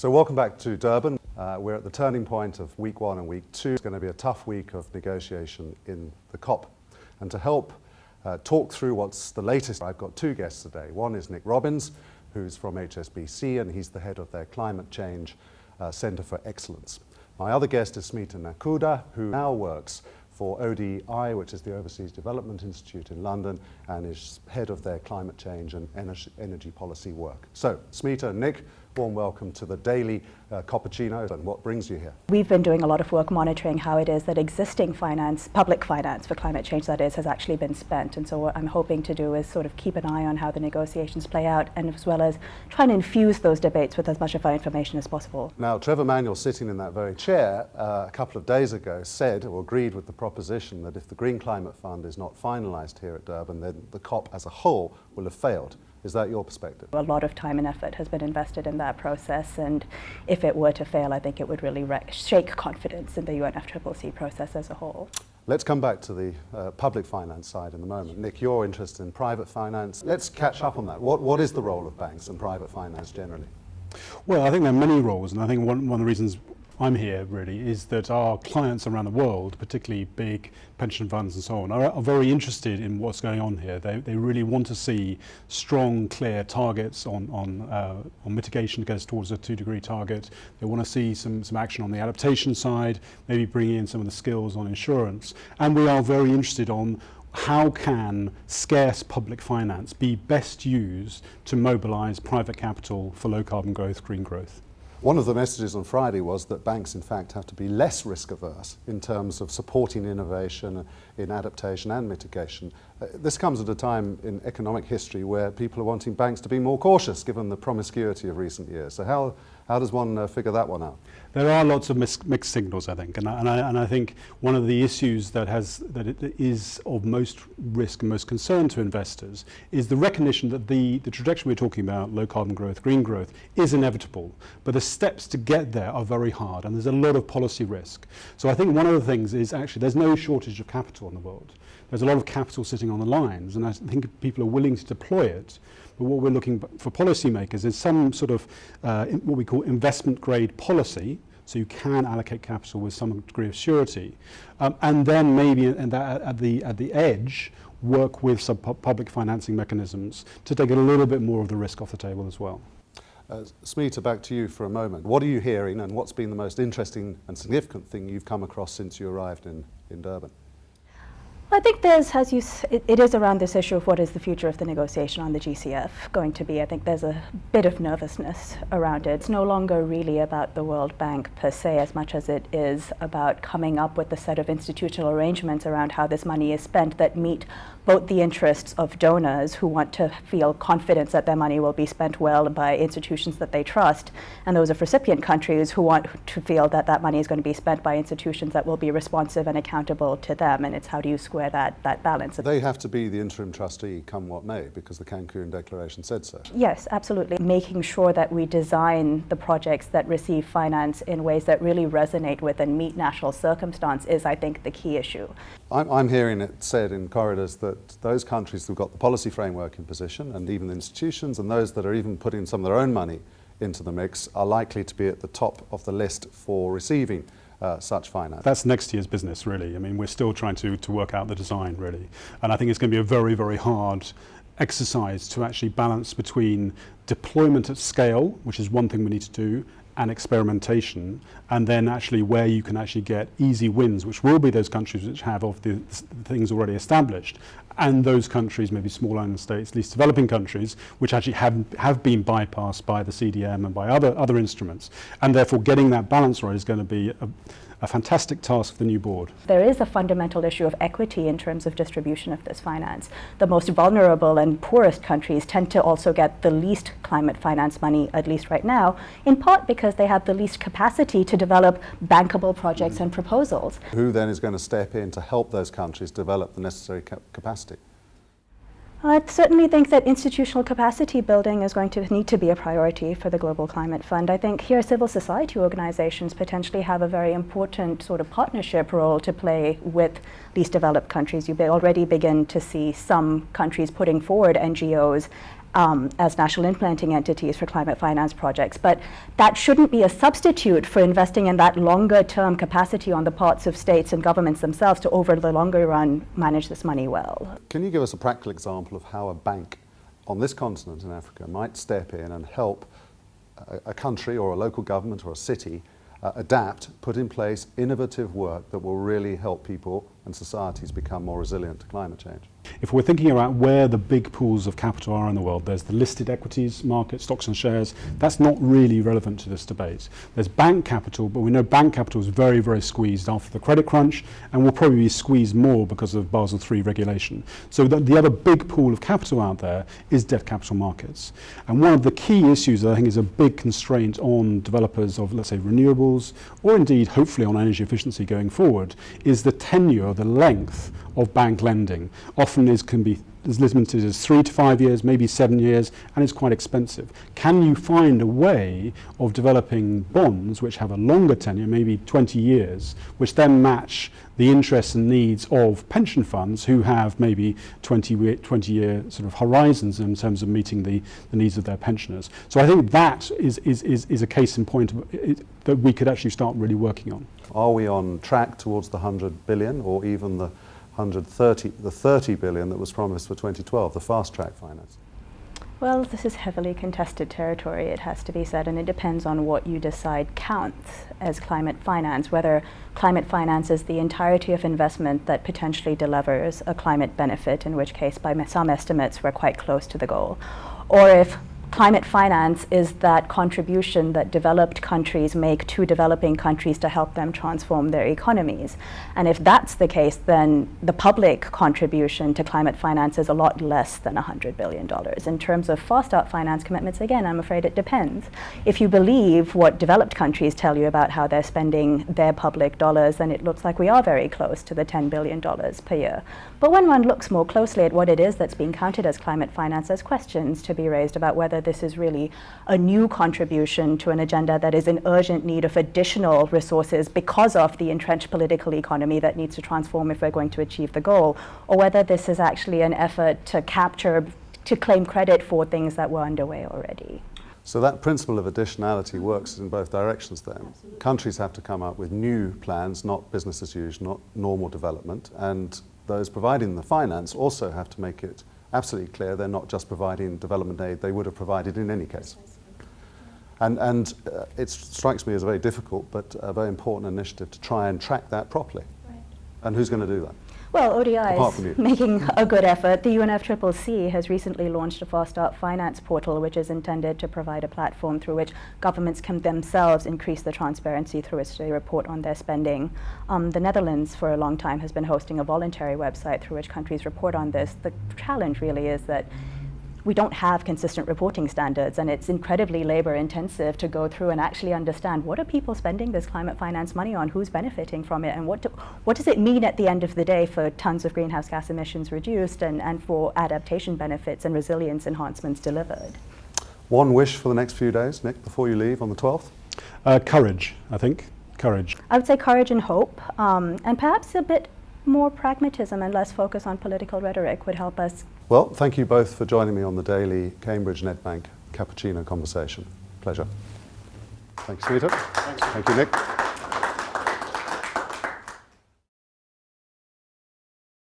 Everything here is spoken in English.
So welcome back to Durban. We're at the turning point of week 1 and week 2. It's going to be a tough week of negotiation in the COP. And to help talk through what's the latest, I've got 2 guests today. One is Nick Robbins, who's from HSBC, and he's the head of their Climate Change Centre for Excellence. My other guest is Smita Nakhooda, who now works for ODI, which is the Overseas Development Institute in London, and is head of their climate change and energy policy work. So, Smita and Nick, warm welcome to the daily COPpuccino. And what brings you here? We've been doing a lot of work monitoring how it is that existing finance, public finance for climate change that is, has actually been spent. And so what I'm hoping to do is sort of keep an eye on how the negotiations play out, and as well as try and infuse those debates with as much of our information as possible. Now, Trevor Manuel, sitting in that very chair a couple of days ago, said or agreed with the proposition that if the Green Climate Fund is not finalised here at Durban, then the COP as a whole will have failed. Is that your perspective? A lot of time and effort has been invested in that process, and if it were to fail, I think it would really shake confidence in the UNFCCC process as a whole. Let's come back to the public finance side in a moment. Nick, you're interested in private finance. Let's catch up on that. What is the role of banks and private finance generally? Well, I think there are many roles, and I think one of the reasons I'm here really is that our clients around the world, particularly big pension funds and so on, are very interested in what's going on here. They really want to see strong, clear targets on mitigation that goes towards a 2-degree target. They want to see some action on the adaptation side, maybe bringing in some of the skills on insurance. And we are very interested on how can scarce public finance be best used to mobilise private capital for low carbon growth, green growth. One of the messages on Friday was that banks, in fact, have to be less risk-averse in terms of supporting innovation in adaptation and mitigation. This comes at a time in economic history where people are wanting banks to be more cautious, given the promiscuity of recent years. So how does one figure that one out? There are lots of mixed signals, I think, and I think one of the issues that it is of most risk and most concern to investors is the recognition that the trajectory we're talking about, low carbon growth, green growth, is inevitable, but the steps to get there are very hard, and there's a lot of policy risk. So I think one of the things is actually there's no shortage of capital in the world. There's a lot of capital sitting on the lines, and I think people are willing to deploy it. But what we're looking for policymakers is some sort of what we call investment grade policy, so you can allocate capital with some degree of surety, and then maybe at the edge work with some public financing mechanisms to take a little bit more of the risk off the table as well. Smita, back to you for a moment. What are you hearing, and what's been the most interesting and significant thing you've come across since you arrived in Durban? I think it is around this issue of what is the future of the negotiation on the GCF going to be. I think there's a bit of nervousness around it. It's no longer really about the World Bank per se, as much as it is about coming up with a set of institutional arrangements around how this money is spent that meet both the interests of donors who want to feel confidence that their money will be spent well by institutions that they trust, and those of recipient countries who want to feel that that money is going to be spent by institutions that will be responsive and accountable to them. And it's how do you square that balance. They have to be the interim trustee come what may, because the Cancun Declaration said so. Yes, absolutely. Making sure that we design the projects that receive finance in ways that really resonate with and meet national circumstance is, I think, the key issue. I'm hearing it said in corridors that those countries who've got the policy framework in position, and even the institutions, and those that are even putting some of their own money into the mix, are likely to be at the top of the list for receiving such finance. That's next year's business, really. I mean, we're still trying to work out the design, really. And I think it's going to be a very, very hard exercise to actually balance between deployment at scale, which is one thing we need to do, and experimentation, and then actually where you can actually get easy wins, which will be those countries which have of the things already established, and those countries, maybe small island states, least developing countries, which actually have been bypassed by the CDM and by other instruments. And therefore getting that balance right is going to be a fantastic task for the new board. There is a fundamental issue of equity in terms of distribution of this finance. The most vulnerable and poorest countries tend to also get the least climate finance money, at least right now, in part because they have the least capacity to develop bankable projects and proposals. Who then is going to step in to help those countries develop the necessary capacity? I certainly think that institutional capacity building is going to need to be a priority for the Global Climate Fund. I think here civil society organizations potentially have a very important sort of partnership role to play with least developed countries. You already begin to see some countries putting forward NGOs as national implementing entities for climate finance projects. But that shouldn't be a substitute for investing in that longer term capacity on the parts of states and governments themselves to, over the longer run, manage this money well. Can you give us a practical example of how a bank on this continent in Africa might step in and help a country or a local government or a city adapt, put in place innovative work that will really help people and societies become more resilient to climate change? If we're thinking about where the big pools of capital are in the world, there's the listed equities market, stocks and shares. That's not really relevant to this debate. There's bank capital, but we know bank capital is very, very squeezed after the credit crunch and will probably be squeezed more because of Basel III regulation. So the other big pool of capital out there is debt capital markets. And one of the key issues that I think is a big constraint on developers of, let's say, renewables, or indeed hopefully on energy efficiency going forward, is the tenure, the length of bank lending. Often can be as limited as 3 to 5 years, maybe 7 years, and it's quite expensive. Can you find a way of developing bonds which have a longer tenure, maybe 20 years, which then match the interests and needs of pension funds who have maybe 20-year sort of horizons in terms of meeting the needs of their pensioners? So I think that is a case in point that we could actually start really working on. Are we on track towards the 100 billion or even the 30 billion that was promised for 2012, the fast track finance? Well, this is heavily contested territory, it has to be said, and it depends on what you decide counts as climate finance, whether climate finance is the entirety of investment that potentially delivers a climate benefit, in which case by some estimates we're quite close to the goal, or if climate finance is that contribution that developed countries make to developing countries to help them transform their economies. And if that's the case, then the public contribution to climate finance is a lot less than $100 billion. In terms of fast start finance commitments, again, I'm afraid it depends. If you believe what developed countries tell you about how they're spending their public dollars, then it looks like we are very close to the $10 billion per year. But when one looks more closely at what it is that's being counted as climate finance, there's questions to be raised about whether this is really a new contribution to an agenda that is in urgent need of additional resources because of the entrenched political economy that needs to transform if we're going to achieve the goal, or whether this is actually an effort to claim credit for things that were underway already. So that principle of additionality works in both directions then. Absolutely. Countries have to come up with new plans, not business as usual, not normal development, and those providing the finance also have to make it absolutely clear they're not just providing development aid they would have provided in any case. And it strikes me as a very difficult but a very important initiative to try and track that properly. Right. And who's going to do that? Well, ODI is making a good effort. The UNFCCC has recently launched a Fast Start Finance portal, which is intended to provide a platform through which governments can themselves increase the transparency through which they report on their spending. The Netherlands, for a long time, has been hosting a voluntary website through which countries report on this. The challenge really is that we don't have consistent reporting standards, and it's incredibly labor intensive to go through and actually understand what are people spending this climate finance money on, who's benefiting from it, and what does it mean at the end of the day for tons of greenhouse gas emissions reduced and for adaptation benefits and resilience enhancements delivered. One wish for the next few days, Nick, before you leave on the 12th? Courage, I think. Courage. I would say courage and hope, and perhaps a bit more pragmatism and less focus on political rhetoric would help us. Well, thank you both for joining me on the daily Cambridge Nedbank COPpuccino conversation. Pleasure. Thank you, Smita. Thank you, Nick.